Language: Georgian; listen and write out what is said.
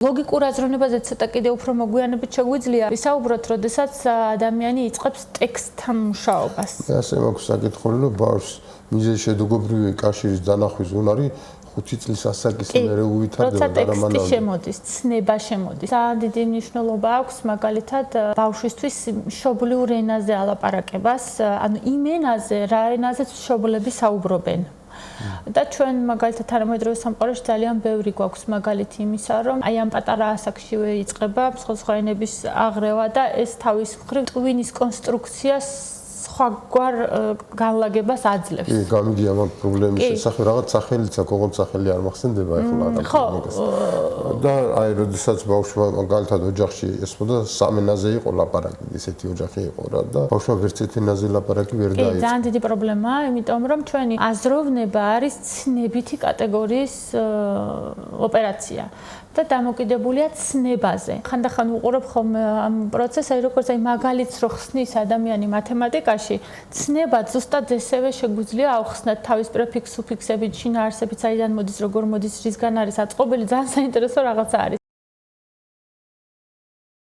ლოგიკურ აზროვნებაზე ცოტა კიდე უფრო მოგვიანებით შეგვიძლია ვისაუბროთ, როდესაც ადამიანი იწყებს ტექსტთან მუშაობას. ასე მაქვს საკითხული, რომ ბავშვს მიზეშედეგობრივი კავშირის დანახვის უნარი 5 წლის ასაკის მერე უვითარდება და რა მანამდე. ტექსტი შემოდის, ცნება შემოდის. ძალიან დიდი მნიშვნელობა აქვს მაგალითად ბავშვისთვის მშობლიურ ენაზე ალაპარაკებას, ანუ იმ ენაზე, რა ენაზეც მშობლები საუბრობენ. და ჩვენ მაგალითად თანამედროვე სამყაროში ძალიან ბევრი გვაქვს მაგალითი იმისა, რომ აი ამ პატარა ასაკშივე იწყება სხვა ენების აღრევა და ეს თავის მხრივ ტვინის კონსტრუქციას სხვაგვარ განლაგებას აძლევს. კი, გამიგია მაგ პრობლემის შესახებ, რაღაც სახელიც აქვს, ოღონდ სახელი არ მახსენდება ახლა ადამიანს. და აი, როდესაც ბავშვმა მაგალითად ოჯახში ესმოდა სამ ენაზე იყო ლაპარაკი, ესეთი ოჯახი იყო რა და ბავშვმა ვერც ერთ ენაზე ლაპარაკი ვერ დაიწყო. კი, ძალიან დიდი პრობლემაა, იმიტომ რომ ჩვენი აზროვნება არის ცნებითი კატეგორიის ოპერაცია. და დამოკიდებულია ცნებაზე. ხანდახან უყურებ ხოლმე ამ პროცესს, აი როგორც აი მაგალითს რო ხსნის ადამიანი მათემატიკაში, ცნება ზუსტად ესევე შეგვიძლია ავხსნათ თავის პრეფიქს, სუფიქსებით, შინაარსებით, საიდან მოდის, როგორ მოდის, რისგან არის აწყობილი, ძალიან საინტერესო რაღაცა არის.